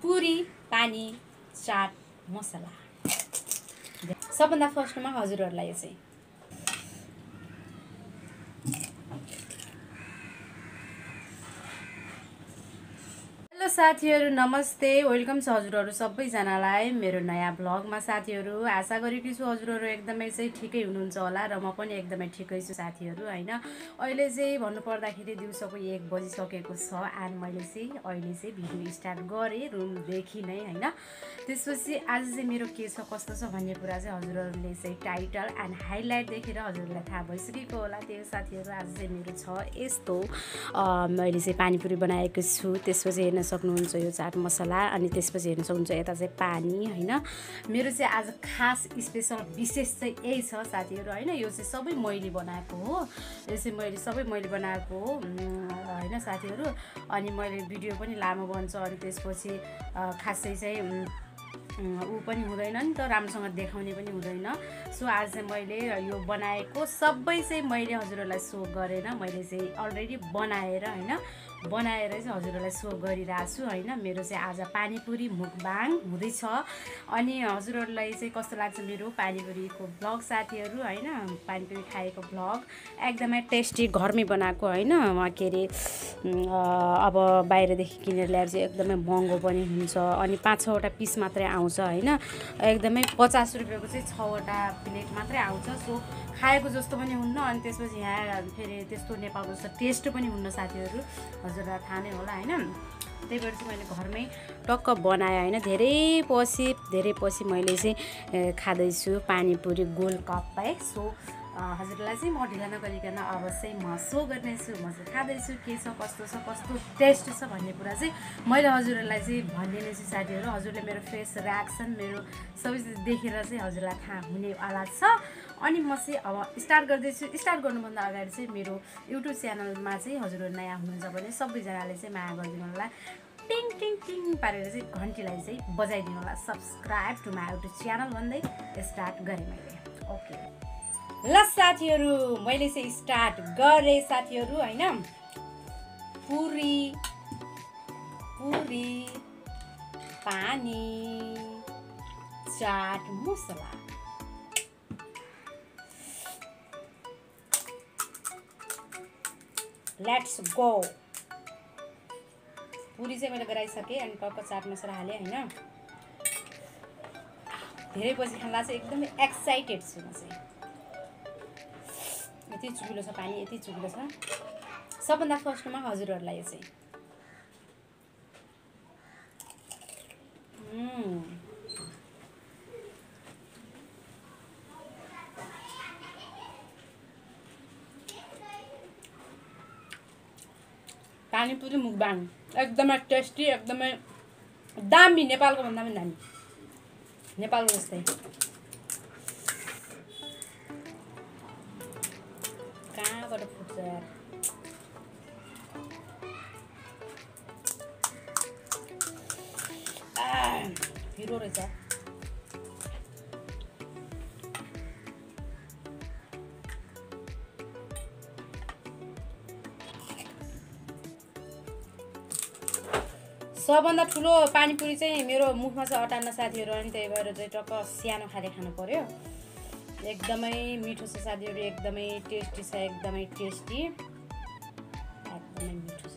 पुरी पानी चाट मसला। सबभन्दा फर्स्टमा हजुरहरूलाई चाहिँ हेलो साथीहरू, नमस्ते। वेलकम छ हजुरहरू सबैजनालाई मेरो नयाँ ब्लगमा। साथीहरू, आशा गरेकी छु हजुरहरू एकदमै चाहिँ ठिकै हुनुहुन्छ होला र म पनि एकदमै ठिकै छु साथीहरू हैन। अहिले चाहिँ भन्नुपर्दाखेरि दिउँसोको 1 बजिसकेको छ एन्ड मैले चाहिँ अहिले चाहिँ भिडियो स्टार्ट गरेँ रुमदेखि नै हैन। त्यसपछि आज चाहिँ मेरो के छ कस्तो छ भन्ने कुरा चाहिँ हजुरहरूले चाहिँ टाइटल एन्ड हाइलाइट देखेर हजुरहरूलाई थाहा भइसकेको होला। त्यो साथीहरू आज चाहिँ मेरो छ यस्तो मैले चाहिँ पानीपुरी बनाएको छु। त्यसपछि हेर्न सक्नुहुन्छ यो चाट मसला अनि त्यसपछि हेर्न सक्नुहुन्छ यता चाहिँ पानी हैन। मेरो चाहिँ आज खास स्पेशल विशेष चाहिँ यही छ साथीहरू हैन। यो चाहिँ सबै मैले बनाएको हो। यो चाहिँ मैले बनाएको हो हैन साथीहरू। अनि मैले भिडियो पनि लामो बन्छ अनि त्यसपछि खासै चाहिँ ऊ पनि हुँदैन नि त, राम्रोसँग देखाउने पनि हुँदैन। सो आज चाहिँ मैले यो बनाएको सबै चाहिँ मैले हजुरहरूलाई सो गरेन, मैले चाहिँ अलरेडी बनाएर चाहिँ हजुरहरूलाई सो गरिरहेको छु हैन। मेरो चाहिँ आज पानीपुरी मुकबाङ हुँदैछ। अनि हजुरहरूलाई चाहिँ कस्तो लाग्छ मेरो पानीपुरीको भ्लग साथीहरू हैन। पानीपुरी खाएको भ्लग एकदमै टेस्टी घरमै बनाएको हैन। के अरे अब बाहिरदेखि किनेर ल्याएर चाहिँ एकदमै महँगो पनि हुन्छ अनि 5-6 वटा पिस मात्रै आउँछ हैन। एकदमै 50 रुपियाँको चाहिँ 6 वटा प्लेट मात्रै आउँछ। सो खाएको जस्तो पनि हुन्न अनि त्यसपछि यहाँ फेरि त्यस्तो नेपालको जस्तो टेस्ट पनि हुन्न साथीहरू, हजुरलाई थाहा नै होला हैन। त्यही भएर चाहिँ मैले घरमै टक्क बनाएँ हैन। धेरै पछि मैले चाहिँ खाँदैछु पानीपुरी गोलगप्पे। सो हजुरलाई चाहिँ म ढिला नगरिकन अवश्य म सो गर्नेछु, म चाहिँ खाँदैछु के छ कस्तो टेस्ट छ भन्ने कुरा चाहिँ मैले हजुरहरूलाई चाहिँ भनिदिने छु साथीहरू। हजुरले मेरो फेस रियाक्सन मेरो सबै देखेर चाहिँ हजुरलाई थाहा हुनेवाला छ। अनि म चाहिँ अब स्टार्ट गर्दैछु। स्टार्ट गर्नुभन्दा अगाडि चाहिँ मेरो युट्युब च्यानलमा चाहिँ हजुरहरू नयाँ हुनुहुन्छ भने सबैजनाले चाहिँ माया गरिदिनु होला, टिङ टिङ टिङ पारेर चाहिँ घन्टीलाई चाहिँ बजाइदिनु होला, subscribe to my YouTube channel भन्दै स्टार्ट गरेँ मैले। ओके ल साथीहरू, मैले चाहिँ स्टार्ट गरेँ साथीहरू हैन। पुरी पानी चाट मसला। Let's go. पुरी चाहिँ मैले गराइसकेँ अनि टक्क चाट मसला हालेँ हैन। धेरै पछि खाँदा चाहिँ एकदमै एक्साइटेड छु म चाहिँ। यति चुकिलो छ पानी, यति चुकिलो छ। सबभन्दा फर्स्टमा हजुरहरूलाई चाहिँ पानीपुरी मुकबाङ एकदमै टेस्टी, एकदमै दामी, नेपालको भन्दा पनि दामी, नेपालको जस्तै। कहाँबाट फुट्छ यार। हिरो रहेछ। सबभन्दा ठुलो पानीपुरी चाहिँ मेरो मुखमा चाहिँ अटान्न साथीहरू, अनि त्यही भएर चाहिँ टक्क सानो खाले खानु पर्यो। एकदमै मिठो छ साथीहरू, एकदमै टेस्टी छ, एकदमै टेस्टी, एकदमै मिठो छ।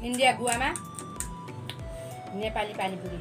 इन्डिया गुवामा नेपाली पानीपुरी।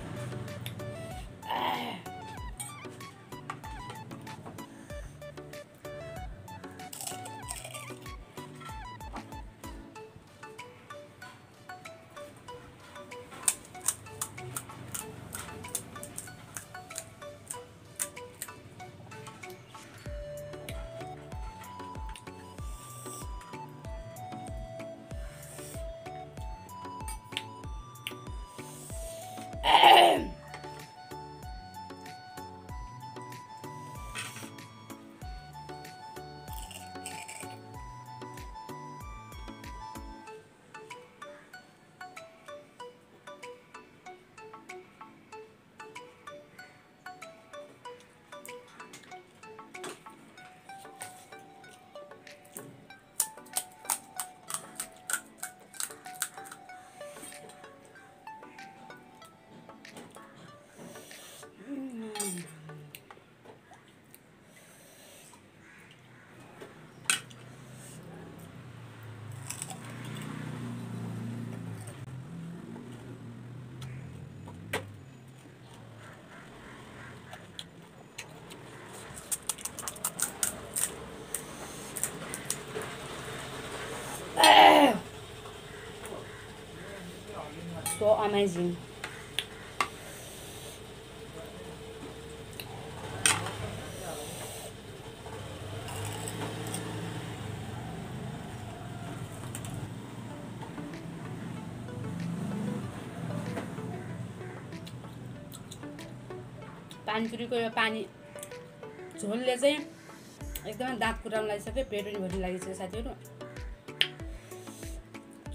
So amazing. पानीपुरीको यो पानी झोलले चाहिँ एकदमै दाँत कुटाउन लागिसक्यो, पेट पनि भर्न लागिसक्यो साथीहरू।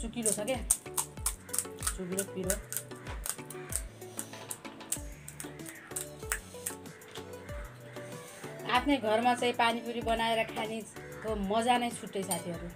चुकिलो छ क्या, चुकिलो पिरो। आफ्नै घरमा चाहिँ पानीपुरी बनाएर खानेको मजा नै छुट्टै साथीहरू।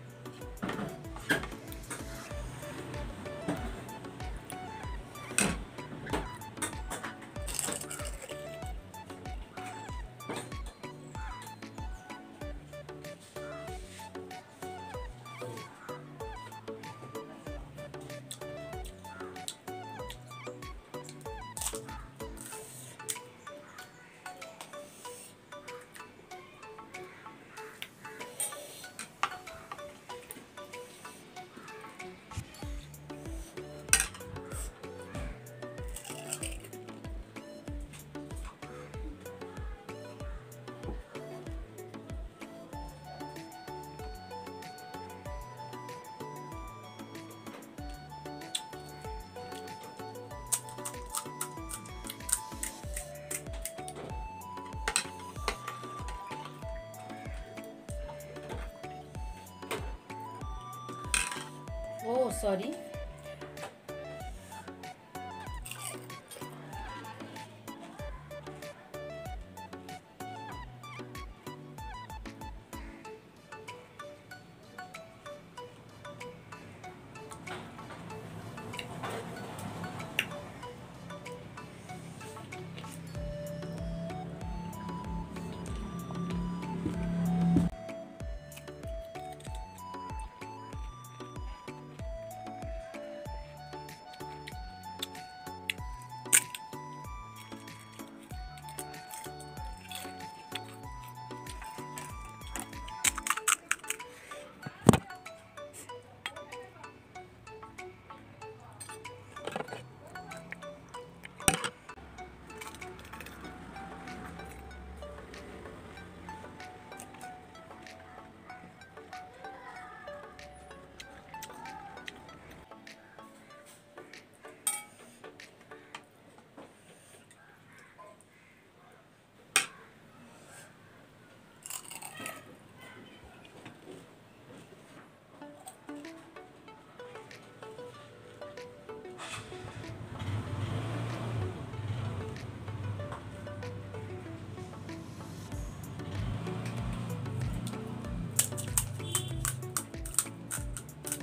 ओ सरी,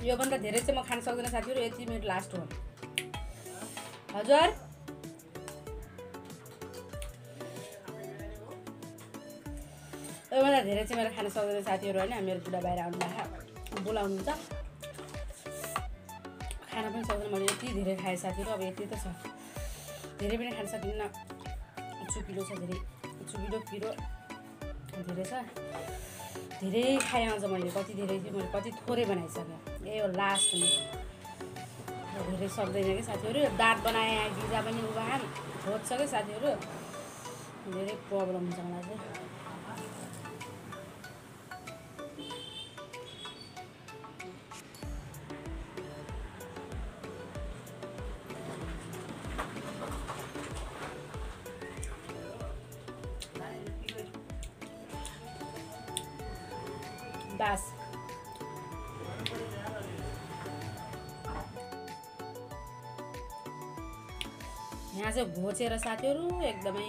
योभन्दा धेरै चाहिँ म खान सक्दिनँ साथीहरू। यति मेरो लास्ट हो। हजुर योभन्दा धेरै चाहिँ मेरो खान सक्दिनँ साथीहरू होइन। मेरो बुढा बाहिर आउनुभएको बोलाउनुहुन्छ, खान पनि सक्दैन। मैले यति धेरै खाएँ साथीहरू, अब यति त छ, धेरै पनि खान सकिन्न। चुकिलो छ, धेरै चुकिलो पिरो धेरै छ, धेरै खाएँ अझ मैले। कति धेरै थियो, मैले कति थोरै बनाइसकेँ। यही हो लास्ट मेरो, धेरै सक्दैन कि साथीहरू। दाँत बनाएँ, गिजा पनि उभान खोज्छ कि साथीहरू, धेरै प्रब्लम हुन्छ मलाई चाहिँ। बास यहाँ चाहिँ घोचेर साथीहरू एकदमै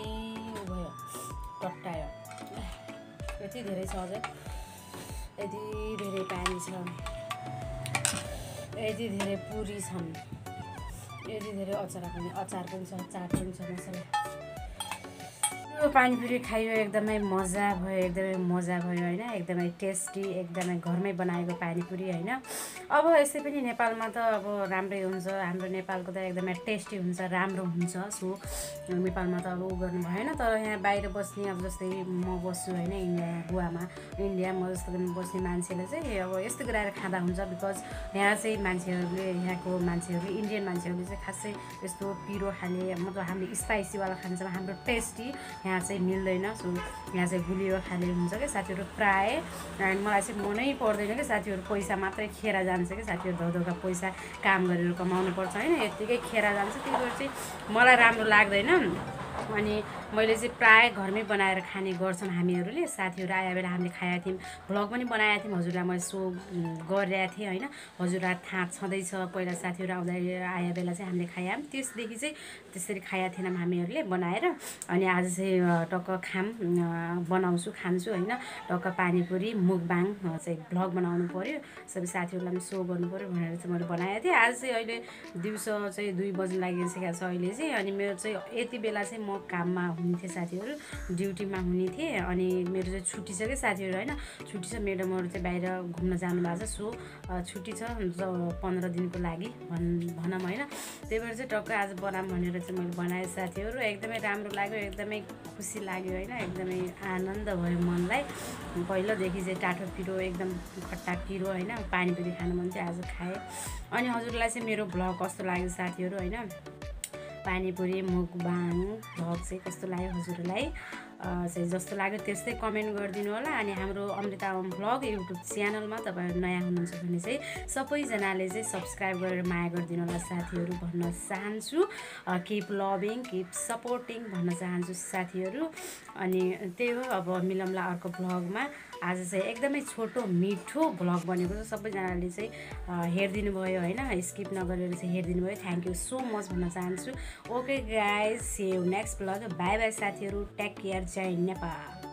भयो, टट्टायो। यति धेरै छ अझै, यति धेरै पानी छ, यति धेरै पुरी छन्, यति धेरै अचार पनि छ, चाट पनि छ, मसला। यो पानीपुरी खायो, एकदमै मजा भयो, एकदमै मजा भयो होइन। एकदमै टेस्टी, एकदमै घरमै बनाएको पानीपुरी होइन। अब यस्तै पनि नेपालमा त अब राम्रै हुन्छ, हाम्रो नेपालको त एकदमै टेस्टी हुन्छ, राम्रो हुन्छ। सो नेपालमा त अब उ गर्नु भएन, तर यहाँ बाहिर बस्ने अब जस्तै म बस्छु होइन इन्डिया गोवामा, इन्डिया म जस्तो बस्ने मान्छेले चाहिँ अब यस्तो गराएर खाँदा हुन्छ। बिकज यहाँ चाहिँ मान्छेहरूले, यहाँको मान्छेहरूले, इन्डियन मान्छेहरूले चाहिँ खासै यस्तो पिरो खाने, मतलब हामीले स्पाइसीवाला खान्छ, हाम्रो टेस्टी यहाँ चाहिँ मिल्दैन। सो यहाँ चाहिँ गुलियो खाने हुन्छ क्या साथीहरू प्रायः। एन्ड मलाई चाहिँ मनै पर्दैन क्या साथीहरू, पैसा मात्रै खेर जान्छ क्या साथीहरू, धौधौका पैसा काम गरेर कमाउनु पर्छ होइन, यत्तिकै खेर जान्छ। त्यही भएर चाहिँ मलाई राम्रो लाग्दैन। अनि मैले चाहिँ प्रायः घरमै बनाएर खाने गर्छन् हामीहरूले। साथीहरू आए बेला हामीले खाएका थियौँ, भ्लग पनि बनाएका थियौँ, हजुरलाई मैले सो गरिरहेको थिएँ होइन। हजुरलाई थाहा छँदैछ, पहिला साथीहरू आउँदा आए बेला चाहिँ हामीले खायौँ, त्यसदेखि चाहिँ त्यसरी खाएका थिएनौँ हामीहरूले बनाएर। अनि आज चाहिँ टक्क बनाउँछु खान्छु होइन, टक्क पानीपुरी मुकबाङ चाहिँ भ्लग बनाउनु पऱ्यो, सबै साथीहरूलाई पनि सो गर्नु पऱ्यो भनेर चाहिँ मैले बनाएको थिएँ। आज चाहिँ अहिले दिउँसो चाहिँ 2 बज्न लागिसकेको छ अहिले चाहिँ। अनि मेरो चाहिँ यति बेला चाहिँ म काममा हुने थिएँ साथीहरू, ड्युटीमा हुने थिएँ। अनि मेरो चाहिँ छुट्टी छ क्या साथीहरू होइन, छुट्टी छ, म्याडमहरू चाहिँ बाहिर घुम्न जानुभएको छ। सो छुट्टी छ 15 दिनको लागि भनौँ होइन। त्यही भएर चाहिँ टक्क आज बनाऊँ भनेर चाहिँ मैले बनाएँ साथीहरू। एकदमै राम्रो लाग्यो, एकदमै खुसी लाग्यो होइन, एकदमै आनन्द भयो मनलाई। पहिलोदेखि चाहिँ टाठो पिरो, एकदम खट्टा पिरो होइन, पानीपुरी खानु मन चाहिँ आज खाएँ। अनि हजुरलाई चाहिँ मेरो भ्लग कस्तो लाग्यो साथीहरू होइन, पानीपुरी मुकबाङ भ्लग चाहिँ कस्तो लाग्यो हजुरलाई चाहिँ जस्तो लाग्यो त्यस्तै कमेन्ट गरिदिनु होला। अनि हाम्रो amritaomvlog युट्युब च्यानलमा तपाईँहरू नयाँ हुनुहुन्छ भने चाहिँ सबैजनाले चाहिँ सब्सक्राइब गरेर माया गरिदिनु होला साथीहरू भन्न चाहन्छु। किप लभिङ, किप सपोर्टिङ भन्न चाहन्छु साथीहरू। अनि त्यही हो, अब मिलौँला अर्को भ्लगमा। आज चाहिँ एकदमै छोटो मिठो भ्लग बनेको छ, सबैजनाले चाहिँ हेरिदिनु भयो होइन, स्किप नगरेर चाहिँ हेरिदिनु भयो। थ्याङ्क यू सो मच भन्न चाहन्छु। Okay guys, see you next vlog, bye bye साथीहरू, टेक केयर, जय नेपाल।